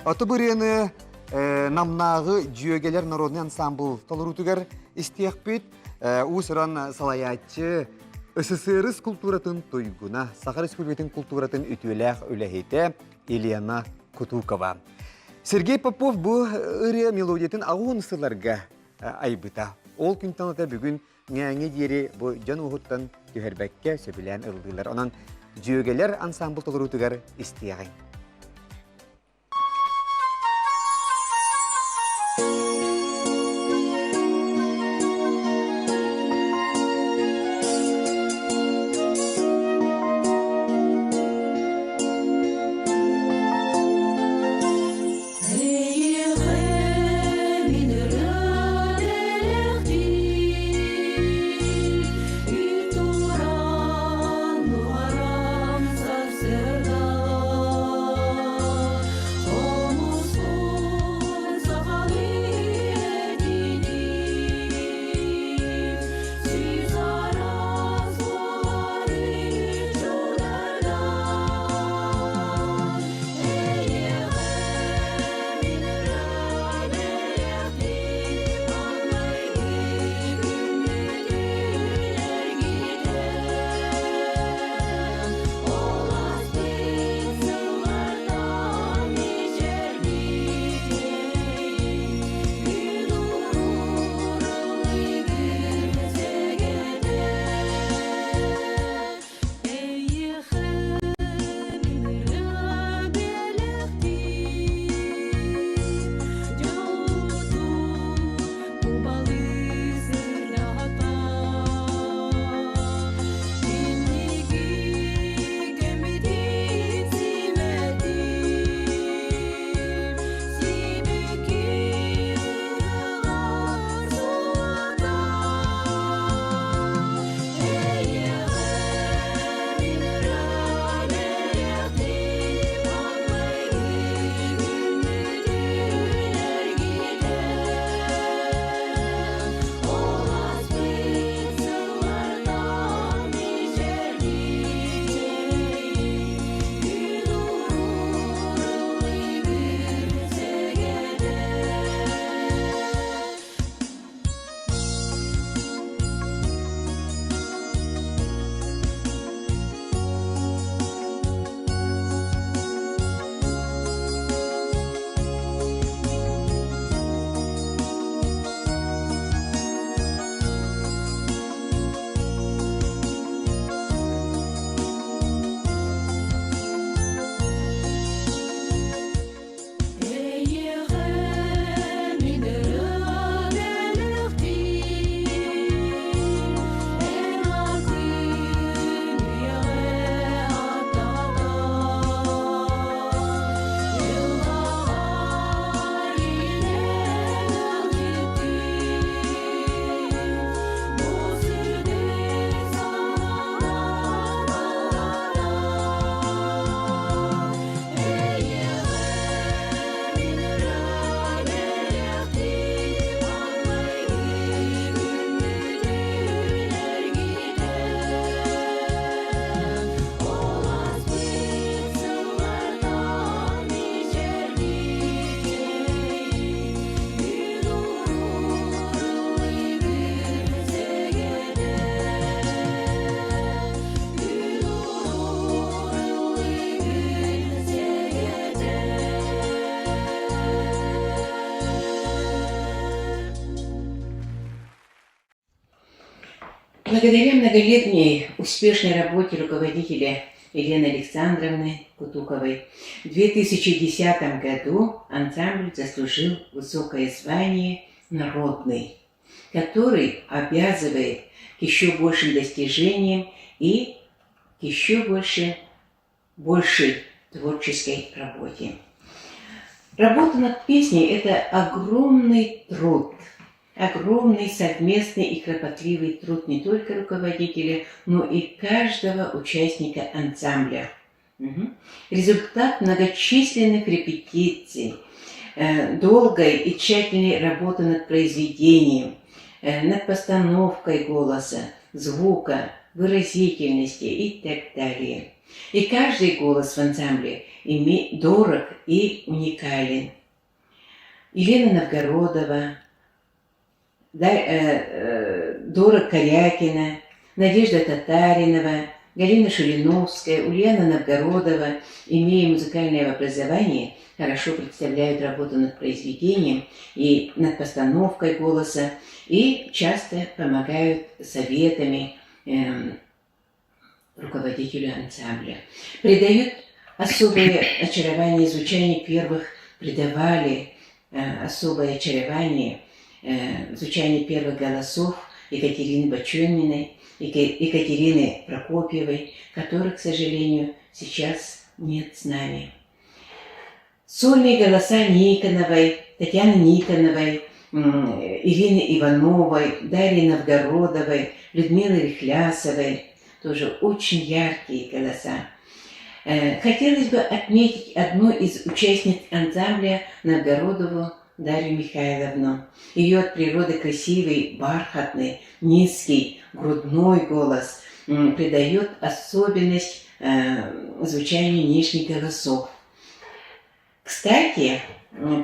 Аты бұрыны намнағы жүйегелер народный ансамбл толырутығар істияқпет ұсыран салаятчы СССР культуратын тойгуна, Сахар Республикатын культуратын үтуеләқ өләхеті Елена Кутукова. Сергей Попов бұл ұры мелодиятын ағуын сыларға айбыта. Ол күнтаныта бүгін ңәңе дері бұл жан ұғыттан түйербәкке сөбілән ұрылдылар. Онан жүйегелер ансамбл толырутығар істияғын. Благодаря многолетней успешной работе руководителя Елены Александровны Кутуковой в 2010 году ансамбль заслужил высокое звание «Народный», который обязывает к еще большим достижениям и к еще большей творческой работе. Работа над песней – это огромный труд, огромный совместный и кропотливый труд не только руководителя, но и каждого участника ансамбля. Результат многочисленных репетиций, долгой и тщательной работы над произведением, над постановкой голоса, звука, выразительности и так далее. И каждый голос в ансамбле дорог и уникален. Елена Новгородова, Дора Корякина, Надежда Татаринова, Галина Шулиновская, Ульяна Новгородова, имея музыкальное образование, хорошо представляют работу над произведением и над постановкой голоса и часто помогают советами руководителю ансамбля. Придают особое очарование звучанию первых, придавали особое очарование звучанию первых голосов Екатерины Бочониной, Екатерины Прокопьевой, которых, к сожалению, сейчас нет с нами. Сольные голоса Никоновой, Татьяны Никоновой, Ирины Ивановой, Дарьи Новгородовой, Людмилы Рихлясовой, тоже очень яркие голоса. Хотелось бы отметить одну из участниц ансамбля Новгородову Дарью Михайловну. Ее от природы красивый, бархатный, низкий, грудной голос придает особенность звучанию нижних голосов. Кстати,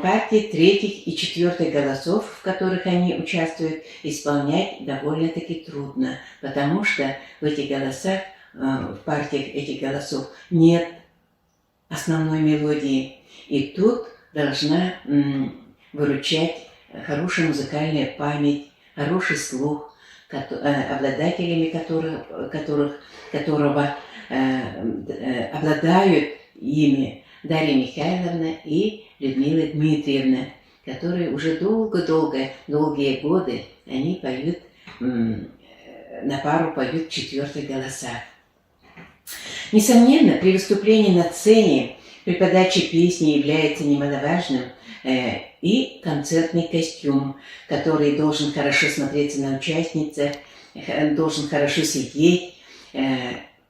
партии третьих и четвертых голосов, в которых они участвуют, исполнять довольно-таки трудно, потому что в этих голосах, в партиях этих голосов нет основной мелодии. И тут должна выручать хорошая музыкальная память, хороший слух, обладателями которого обладают ими Дарья Михайловна и Людмила Дмитриевна, которые уже долгие годы они поют, на пару поют четвертых голосах. Несомненно, при выступлении на сцене, при подаче песни является немаловажным и концертный костюм, который должен хорошо смотреться на участнице, должен хорошо сидеть,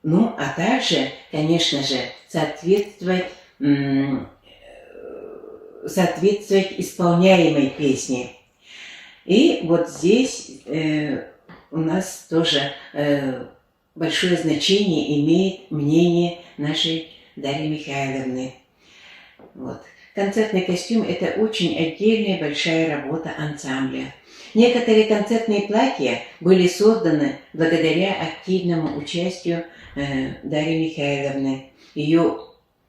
ну, а также, конечно же, соответствовать исполняемой песне. И вот здесь у нас тоже большое значение имеет мнение нашей Дарьи Михайловны. Вот. Концертный костюм – это очень отдельная большая работа ансамбля. Некоторые концертные платья были созданы благодаря активному участию Дарьи Михайловны, ее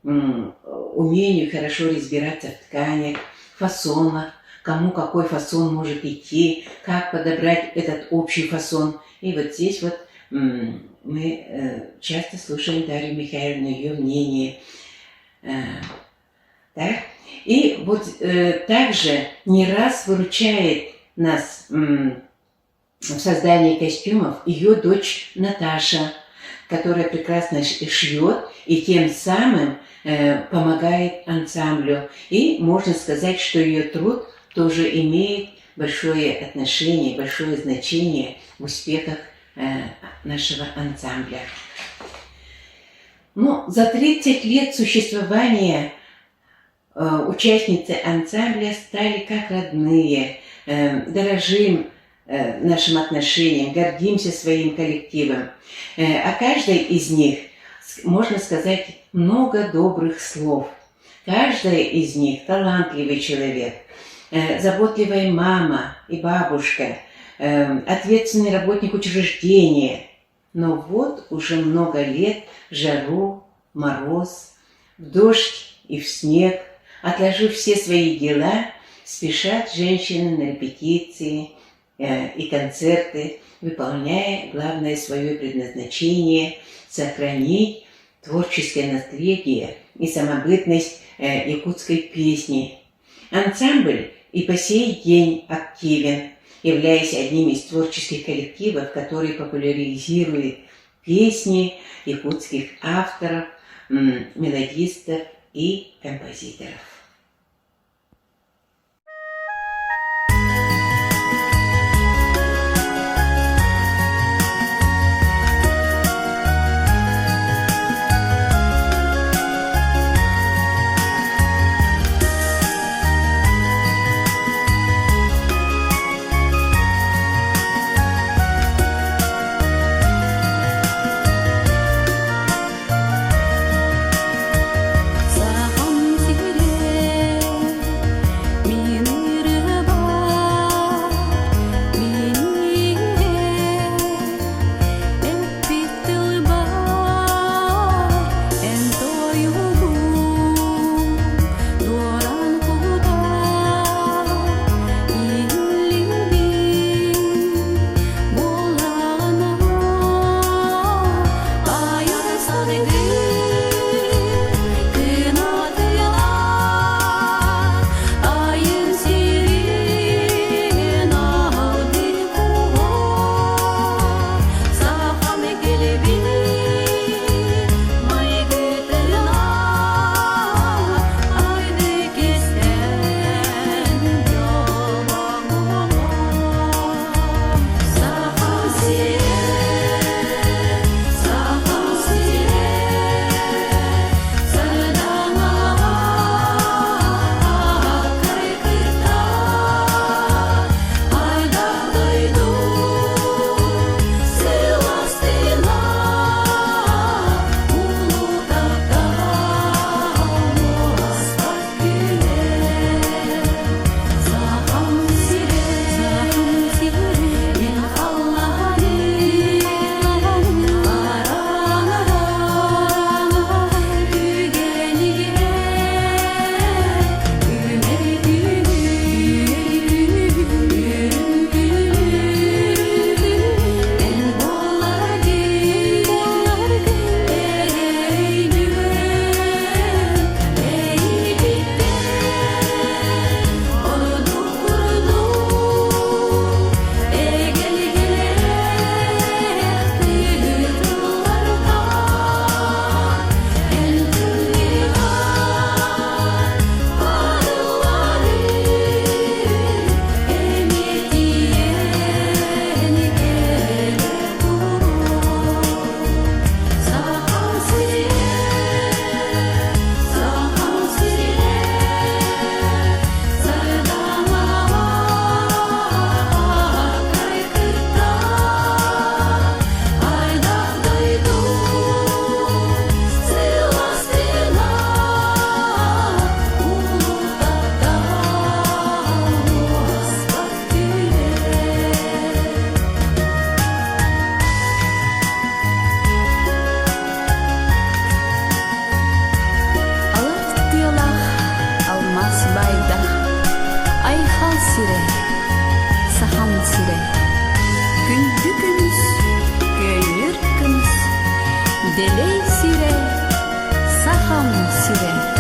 умению хорошо разбираться в тканях, фасонах, кому какой фасон может идти, как подобрать этот общий фасон. И вот здесь вот мы часто слушаем Дарью Михайловну, ее мнение. Так? И вот также не раз выручает нас в создании костюмов ее дочь Наташа, которая прекрасно шьет и тем самым помогает ансамблю. И можно сказать, что ее труд тоже имеет большое отношение, большое значение в успехах нашего ансамбля. Но за 30 лет существования участницы ансамбля стали как родные, дорожим нашим отношениям, гордимся своим коллективом. О каждой из них можно сказать много добрых слов. Каждая из них талантливый человек, заботливая мама и бабушка, ответственный работник учреждения. Но вот уже много лет в жару, мороз, в дождь и в снег, отложив все свои дела, спешат женщины на репетиции и концерты, выполняя главное свое предназначение – сохранить творческое наследие и самобытность якутской песни. Ансамбль и по сей день активен, являясь одним из творческих коллективов, который популяризирует песни якутских авторов, мелодистов и композиторов. Айдах, айхал сире, сахам сире. Күнді күміс, көнір күміс, делей сире, сахам сире.